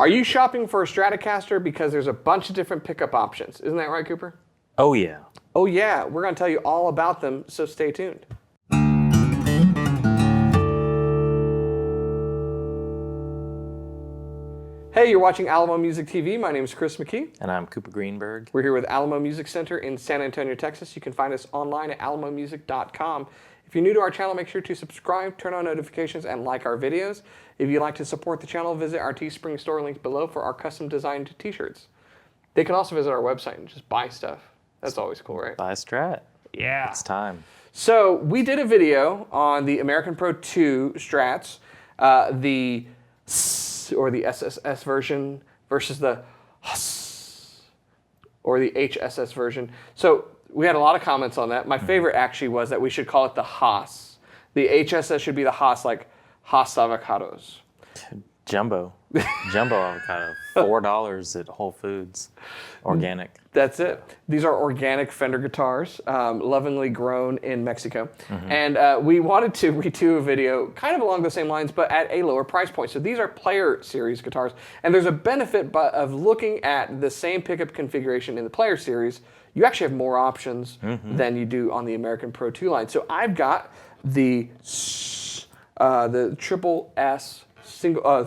Are you shopping for a Stratocaster? Because there's a bunch of different pickup options. Isn't that right, Cooper? Oh, yeah. Oh, yeah. We're going to tell you all about them, so stay tuned. Hey, you're watching Alamo Music TV. My name is Chris McKee. And I'm Cooper Greenberg. We're here with Alamo Music Center in San Antonio, Texas. You can find us online at alamomusic.com. If you're new to our channel, make sure to subscribe, turn on notifications, and like our videos. If you'd like to support the channel, visit our Teespring store linked below for our custom-designed t-shirts. They can also visit our website and just buy stuff. That's always cool, right? Buy a Strat. Yeah. It's time. So we did a video on the American Pro II Strats, the SSS version versus the HSS version. So we had a lot of comments on that. My favorite actually was that we should call it the Haas. The HSS should be the Haas, like Haas avocados. Jumbo avocado. $4 at Whole Foods. Organic. That's it. These are organic Fender guitars, lovingly grown in Mexico. And we wanted to redo a video kind of along the same lines, but at a lower price point. So these are player series guitars. And there's a benefit of looking at the same pickup configuration in the player series. You actually have more options than you do on the American Pro II line. So I've got the triple S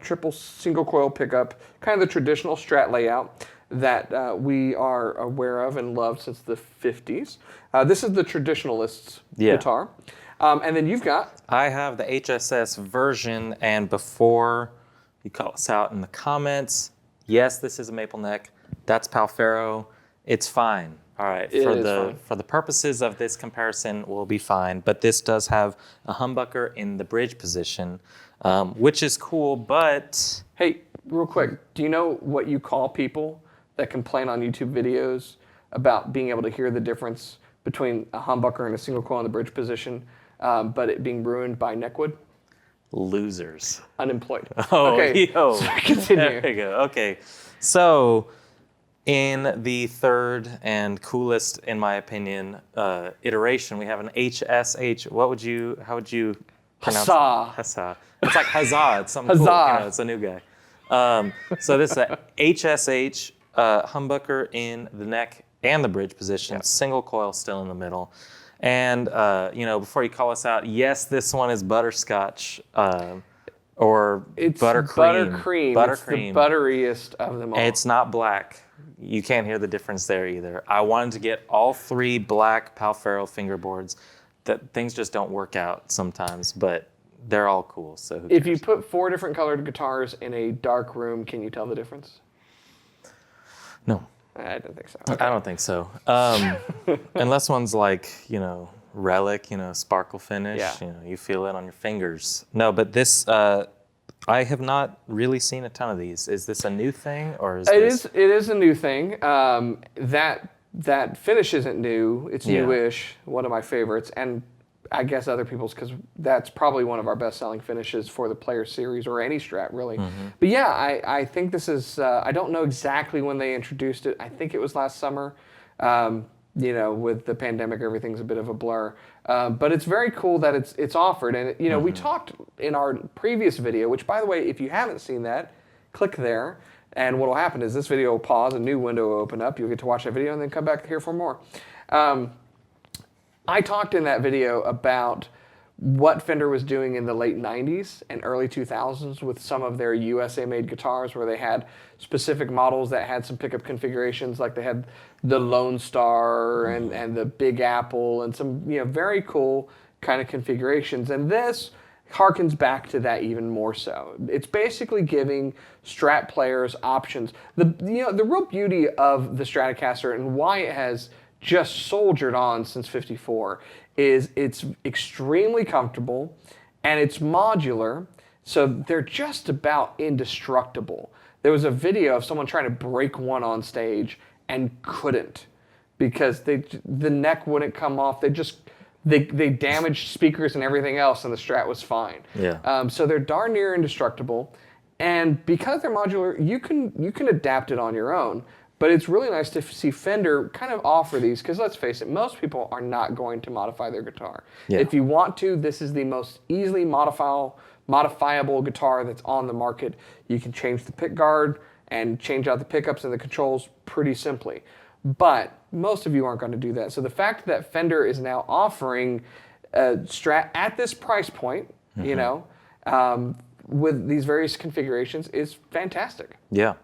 triple single coil pickup, kind of the traditional Strat layout that we are aware of and loved since the 50s. This is the traditionalist's guitar. And then you've got... I have the HSS version, and before you call us out in the comments, yes, this is a maple neck. That's Palfero. It's fine. All right, for the purposes of this comparison, we'll be fine. But this does have a humbucker in the bridge position, which is cool, but... Hey, real quick, do you know what you call people that complain on YouTube videos about being able to hear the difference between a humbucker and a single coil in the bridge position, but it being ruined by neckwood? Losers. Unemployed. Oh, okay, yo. so continue. There you go. Okay, so... in the third and coolest, in my opinion, iteration, we have an HSH. How would you pronounce Huzzah. it? Huzzah. It's like huzzah. It's something Huzzah. cool. You know, it's a new guy. So this is a HSH humbucker in the neck and the bridge position. Yep. Single coil still in the middle. And, before you call us out, yes, this one is butterscotch. Or it's buttercream. It's the butteriest of them all. It's not black. You can't hear the difference there either. I wanted to get all three black Palfero fingerboards. That things just don't work out sometimes, but they're all cool. So who cares? If you put 4 different colored guitars in a dark room, can you tell the difference? No. I don't think so. Okay. I don't think so. Unless one's like, relic, sparkle finish. Yeah. You feel it on your fingers. No, but this, I have not really seen a ton of these. Is this a new thing, or is this? It is a new thing. That finish isn't new. It's newish. One of my favorites, and I guess other people's, because that's probably one of our best-selling finishes for the player series or any Strat, really. But yeah, I think this is. I don't know exactly when they introduced it. I think it was last summer. With the pandemic, everything's a bit of a blur. But it's very cool that it's offered. And, we talked in our previous video, which, by the way, if you haven't seen that, click there. And what will happen is this video will pause, a new window will open up. You'll get to watch that video and then come back here for more. I talked in that video about what Fender was doing in the late 90s and early 2000s with some of their USA-made guitars, where they had specific models that had some pickup configurations, like they had the Lone Star and the Big Apple and some very cool kind of configurations. And this harkens back to that even more so. It's basically giving Strat players options. The real beauty of the Stratocaster and why it has just soldiered on since '54 is it's extremely comfortable and it's modular, so they're just about indestructible. There was a video of someone trying to break one on stage and couldn't, because the neck wouldn't come off. They damaged speakers and everything else, and the Strat was fine. Yeah. So they're darn near indestructible, and because they're modular, you can adapt it on your own. But it's really nice to see Fender kind of offer these, because let's face it, most people are not going to modify their guitar. Yeah. If you want to, this is the most easily modifiable guitar that's on the market. You can change the pick guard and change out the pickups and the controls pretty simply. But most of you aren't going to do that. So the fact that Fender is now offering a Strat at this price point, you know, with these various configurations is fantastic. Yeah.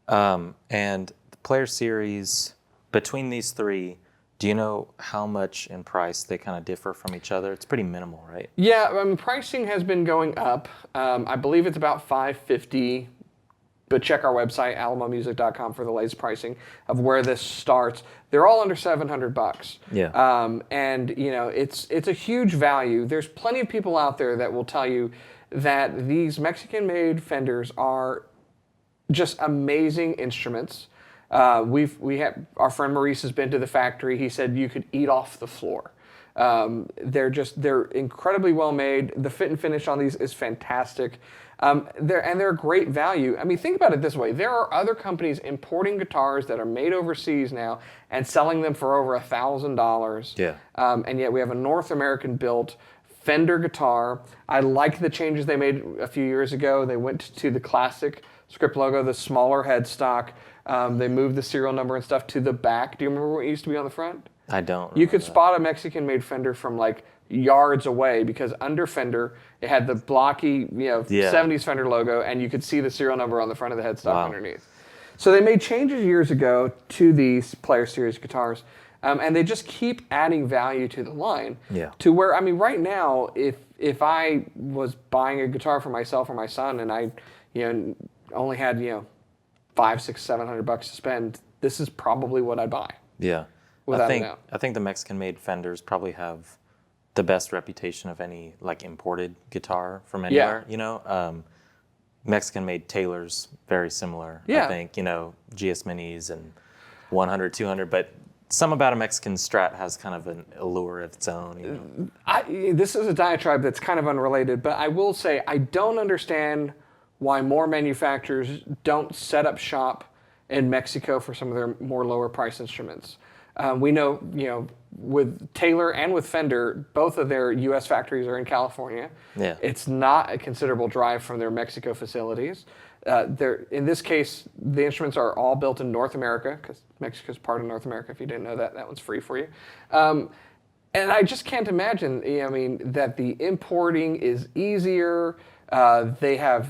And the Player Series, between these three, do you know how much in price they kind of differ from each other? It's pretty minimal, right? Yeah, I mean, pricing has been going up. I believe it's about $550, but check our website, alamomusic.com, for the latest pricing of where this starts. They're all under $700. Yeah. And you know, it's a huge value. There's plenty of people out there that will tell you that these Mexican-made Fenders are just amazing instruments. We have our friend Maurice has been to the factory. He said you could eat off the floor. They're incredibly well made. The fit and finish on these is fantastic. They're a great value. I mean, think about it this way: there are other companies importing guitars that are made overseas now and selling them for over $1,000. Yeah. And yet we have a North American built Fender guitar. I like the changes they made a few years ago. They went to the classic script logo, the smaller headstock. They moved the serial number and stuff to the back. Do you remember what used to be on the front? I don't. You could spot a Mexican-made Fender from like yards away, because under Fender it had the blocky, 70s Fender logo, and you could see the serial number on the front of the headstock underneath. So they made changes years ago to these Player Series guitars, and they just keep adding value to the line. Yeah. To where, I mean, right now, if I was buying a guitar for myself or my son, and I, only had $500, $600, $700 to spend, this is probably what I'd buy. Yeah. Without a doubt. I think the Mexican-made Fenders probably have the best reputation of any like imported guitar from anywhere. Mexican-made Taylors, very similar. Yeah. I think GS Minis and 100, 200, but some about a Mexican Strat has kind of an allure of its own. This is a diatribe that's kind of unrelated, but I will say I don't understand why more manufacturers don't set up shop in Mexico for some of their more lower price instruments. We know, with Taylor and with Fender, both of their U.S. factories are in California. Yeah. It's not a considerable drive from their Mexico facilities. In this case, the instruments are all built in North America, because Mexico's part of North America. If you didn't know that, that one's free for you. And I just can't imagine, that the importing is easier. They have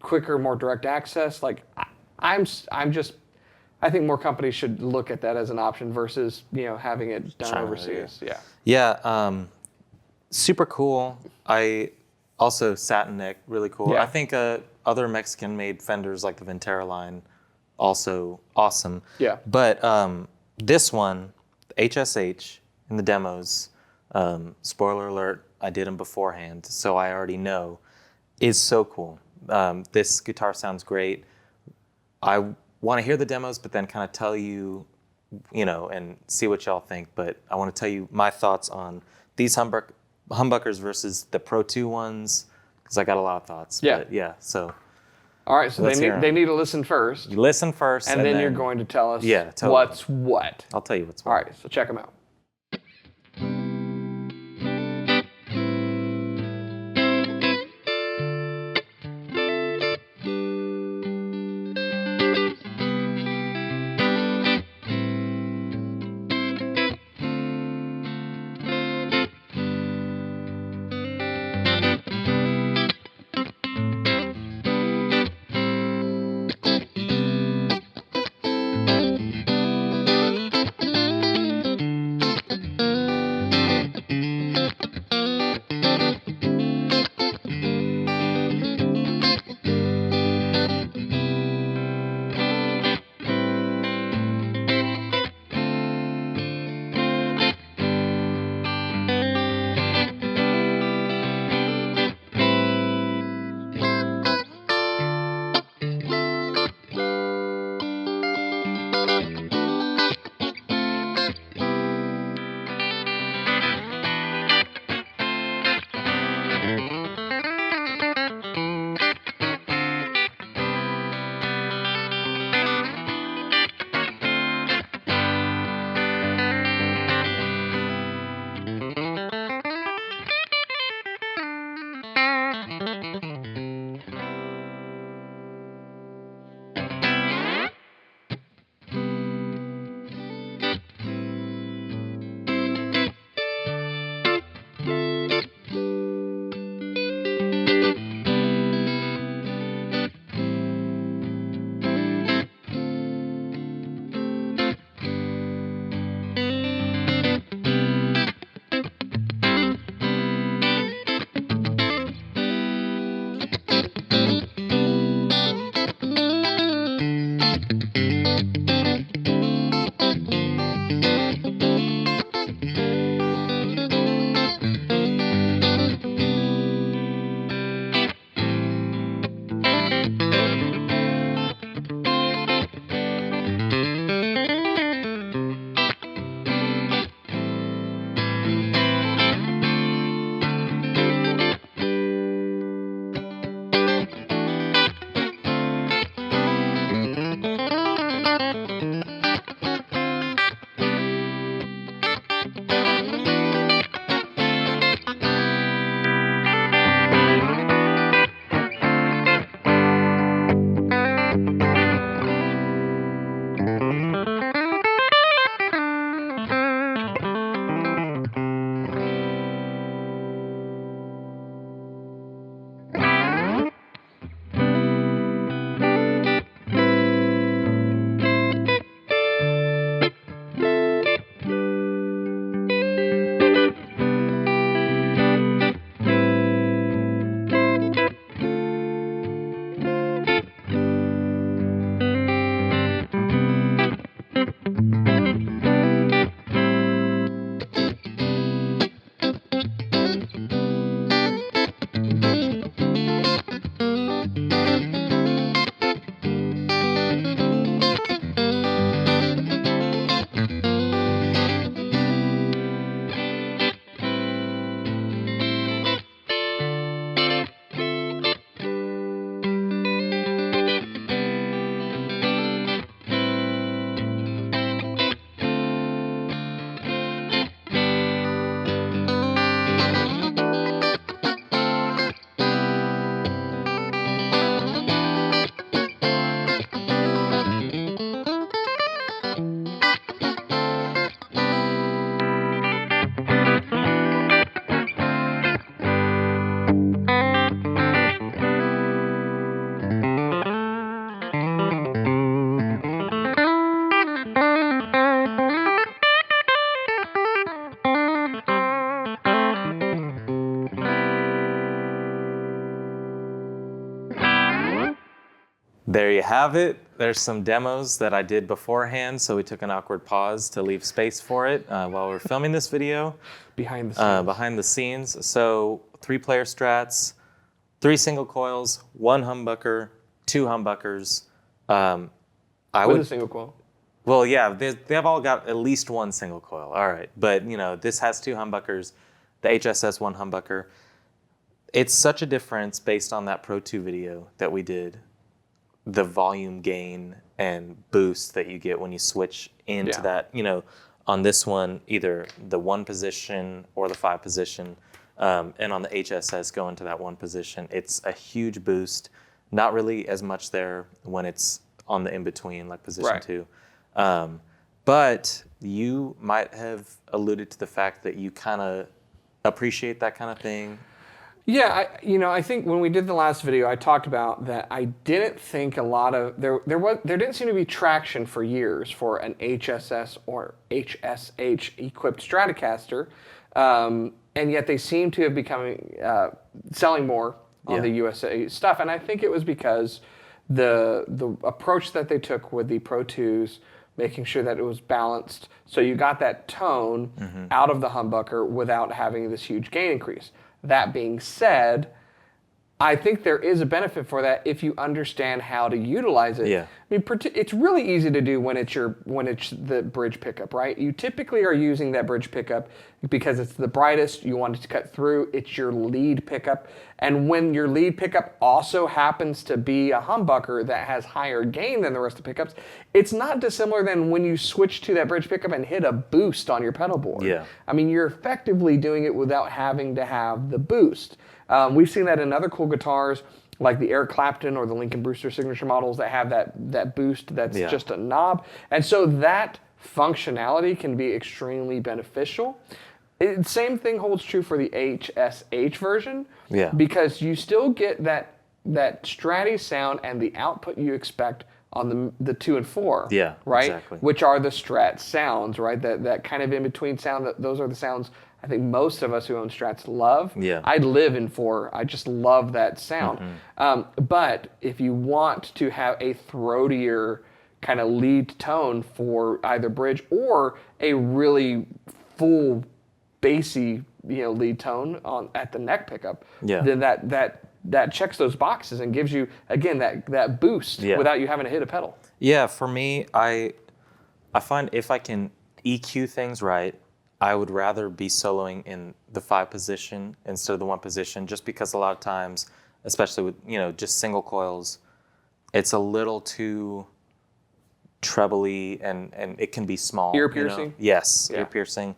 quicker, more direct access. Like, I think more companies should look at that as an option versus, having it done China, overseas. Yeah. Yeah. Super cool. I also satin neck, really cool. Yeah. I think other Mexican-made Fenders like the Ventera line, also awesome. Yeah. But this one, the HSH in the demos, spoiler alert, I did them beforehand, so I already know, is so cool. This guitar sounds great. I want to hear the demos, but then kind of tell you, and see what y'all think. But I want to tell you my thoughts on these humbuckers versus the Pro II ones, because I got a lot of thoughts. Yeah. But yeah. So. All right. So they need to listen first. You listen first, and then you're going to tell us totally. What's what. I'll tell you what's what. All right. So check them out. There you have it. There's some demos that I did beforehand, so we took an awkward pause to leave space for it while we're filming this video. Behind the scenes. Behind the scenes. So 3-player Strats, 3 single coils, 1 humbucker, 2 humbuckers. With a single coil. Well, yeah, they have all got at least 1 single coil. All right, but this has 2 humbuckers, the HSS 1 humbucker. It's such a difference based on that Pro 2 video that we did. The volume gain and boost that you get when you switch into that, on this one, either the 1 position or the 5 position, and on the HSS going to that 1 position, it's a huge boost. Not really as much there when it's on the in-between, like position 2. But you might have alluded to the fact that you kind of appreciate that kind of thing. Yeah, I think when we did the last video, I talked about that I didn't think a lot of there didn't seem to be traction for years for an HSS or HSH equipped Stratocaster, and yet they seem to have becoming selling more on the USA stuff, and I think it was because the approach that they took with the Pro 2s, making sure that it was balanced, so you got that tone out of the humbucker without having this huge gain increase. That being said, I think there is a benefit for that if you understand how to utilize it. Yeah. I mean, it's really easy to do when it's the bridge pickup, right? You typically are using that bridge pickup because it's the brightest. You want it to cut through. It's your lead pickup, and when your lead pickup also happens to be a humbucker that has higher gain than the rest of the pickups, it's not dissimilar than when you switch to that bridge pickup and hit a boost on your pedal board. Yeah. I mean, you're effectively doing it without having to have the boost. We've seen that in other cool guitars, like the Eric Clapton or the Lincoln Brewster signature models that have that boost that's just a knob. And so that functionality can be extremely beneficial. Same thing holds true for the HSH version, because you still get that Stratty sound and the output you expect on the 2 and 4, right? Exactly. Which are the Strat sounds, right? That kind of in-between sound, those are the sounds I think most of us who own Strats love. I live in 4. I just love that sound. But if you want to have a throatier kind of lead tone for either bridge or a really full bassy lead tone at the neck pickup, then that checks those boxes and gives you, again, that boost without you having to hit a pedal. Yeah, for me, I find if I can EQ things right, I would rather be soloing in the 5 position instead of the 1 position, just because a lot of times, especially with just single coils, it's a little too trebly and it can be small. Ear piercing? Yes, ear piercing.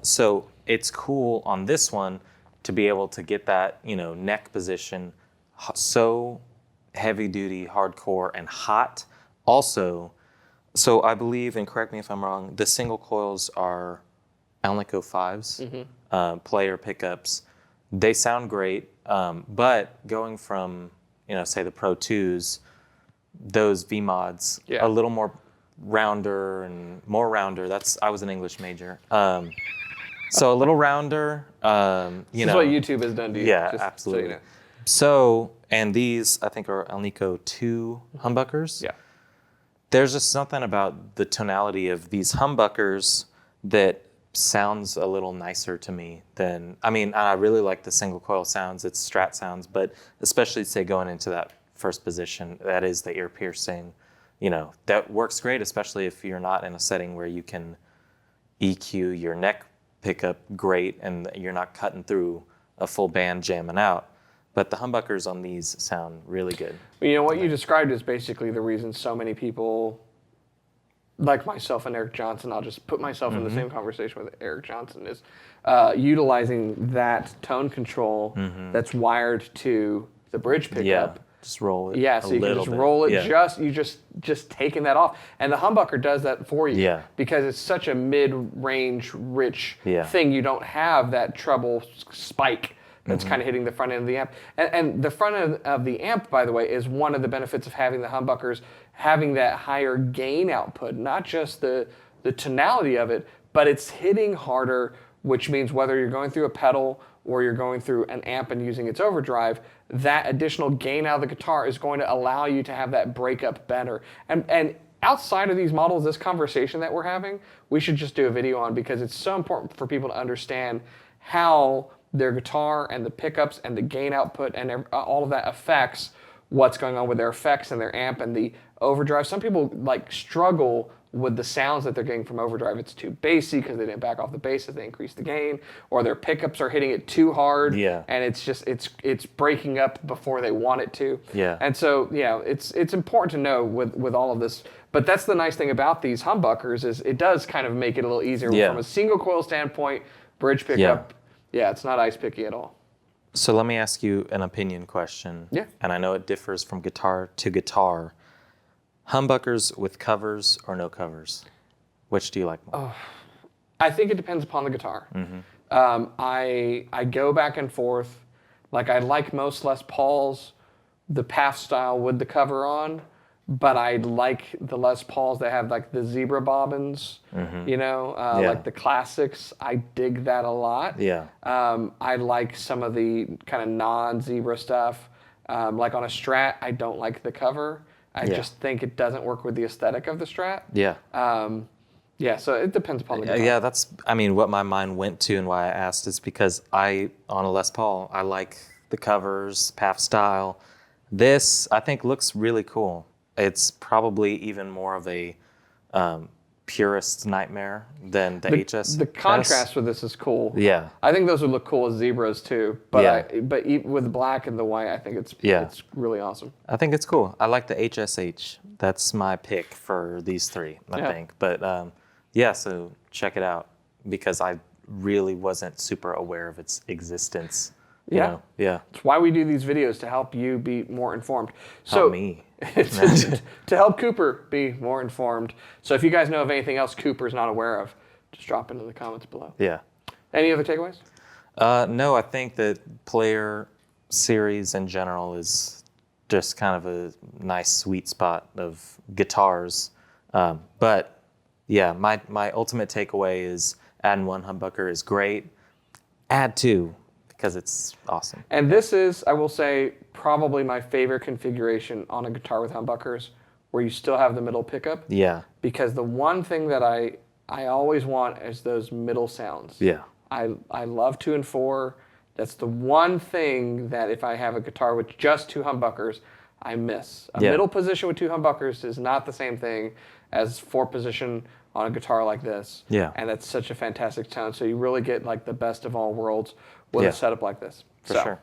So it's cool on this one to be able to get that neck position so heavy duty, hardcore, and hot. Also, so I believe, and correct me if I'm wrong, the single coils are Alnico 5s, player pickups. They sound great, but going from, say the Pro 2s, those V mods, a little more rounder and more rounder. I was an English major. So a little rounder, This is what YouTube has done to you. Yeah, absolutely. So, and these, I think, are Alnico 2 humbuckers. Yeah. There's just something about the tonality of these humbuckers that sounds a little nicer to me than, I really like the single coil sounds, it's Strat sounds, but especially say going into that first position, that is the ear piercing, that works great, especially if you're not in a setting where you can EQ your neck pickup great and you're not cutting through a full band jamming out. But the humbuckers on these sound really good. What you described is basically the reason so many people, like myself and Eric Johnson, I'll just put myself in the same conversation with Eric Johnson, is utilizing that tone control that's wired to the bridge pickup. Just roll it. Yeah, so you can just roll it. You just taking that off, and the humbucker does that for you. Yeah. Because it's such a mid-range, rich thing. You don't have that treble spike that's kind of hitting the front end of the amp. And the front end of the amp, by the way, is one of the benefits of having the humbuckers, having that higher gain output, not just the tonality of it, but it's hitting harder, which means whether you're going through a pedal or you're going through an amp and using its overdrive, that additional gain out of the guitar is going to allow you to have that breakup better. And outside of these models, this conversation that we're having, we should just do a video on, because it's so important for people to understand how their guitar and the pickups and the gain output and all of that affects what's going on with their effects and their amp and the overdrive. Some people like struggle with the sounds that they're getting from overdrive. It's too bassy because they didn't back off the bass as they increase the gain, or their pickups are hitting it too hard, and it's breaking up before they want it to. And so it's important to know with all of this. But that's the nice thing about these humbuckers, is it does kind of make it a little easier from a single coil standpoint. Bridge pickup, it's not ice picky at all. So let me ask you an opinion question. And I know it differs from guitar to guitar. Humbuckers with covers or no covers? Which do you like more? I think it depends upon the guitar. I go back and forth. Like, I like most Les Pauls, the PAF style with the cover on, but I like the Les Pauls that have like the zebra bobbins, like the classics. I dig that a lot. I like some of the kind of non-zebra stuff. Like on a Strat, I don't like the cover. I just think it doesn't work with the aesthetic of the Strat. So it depends upon the guitar. That's, I mean, what my mind went to and why I asked is because on a Les Paul, I like the covers, PAF style. This, I think, looks really cool. It's probably even more of a purist nightmare than the HS. The contrast with this is cool. I think those would look cool as zebras too. But with black and the white, I think it's really awesome. I think it's cool. I like the HSH. That's my pick for these three, I think. But so check it out, because I really wasn't super aware of its existence. It's why we do these videos, to help you be more informed. Help me. To help Cooper be more informed. So if you guys know of anything else Cooper's not aware of, just drop into the comments below. Any other takeaways? No, I think that player series in general is just kind of a nice sweet spot of guitars. But my ultimate takeaway is adding one humbucker is great. Add two, because it's awesome. And this is, I will say, probably my favorite configuration on a guitar with humbuckers, where you still have the middle pickup. Because the one thing that I always want is those middle sounds. I love 2 and 4. That's the one thing that if I have a guitar with just 2 humbuckers, I miss. A middle position with 2 humbuckers is not the same thing as 4 position on a guitar like this. And that's such a fantastic tone. So you really get like the best of all worlds with a setup like this. For sure.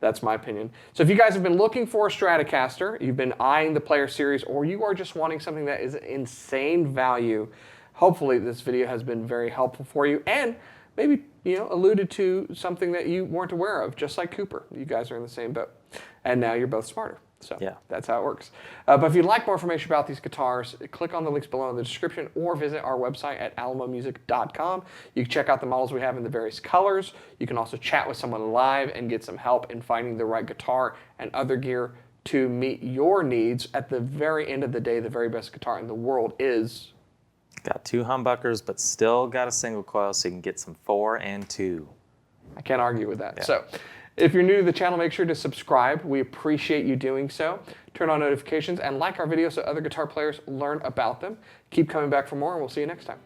That's my opinion. So if you guys have been looking for a Stratocaster, you've been eyeing the Player Series, or you are just wanting something that is insane value, hopefully this video has been very helpful for you, and maybe alluded to something that you weren't aware of, just like Cooper. You guys are in the same boat, and now you're both smarter. So that's how it works. But if you'd like more information about these guitars, click on the links below in the description, or visit our website at alamomusic.com. You can check out the models we have in the various colors. You can also chat with someone live and get some help in finding the right guitar and other gear to meet your needs. At the very end of the day, the very best guitar in the world is... Got 2 humbuckers, but still got a single coil, so you can get some 4 and 2. I can't argue with that. So if you're new to the channel, make sure to subscribe. We appreciate you doing so. Turn on notifications and like our videos so other guitar players learn about them. Keep coming back for more, and we'll see you next time.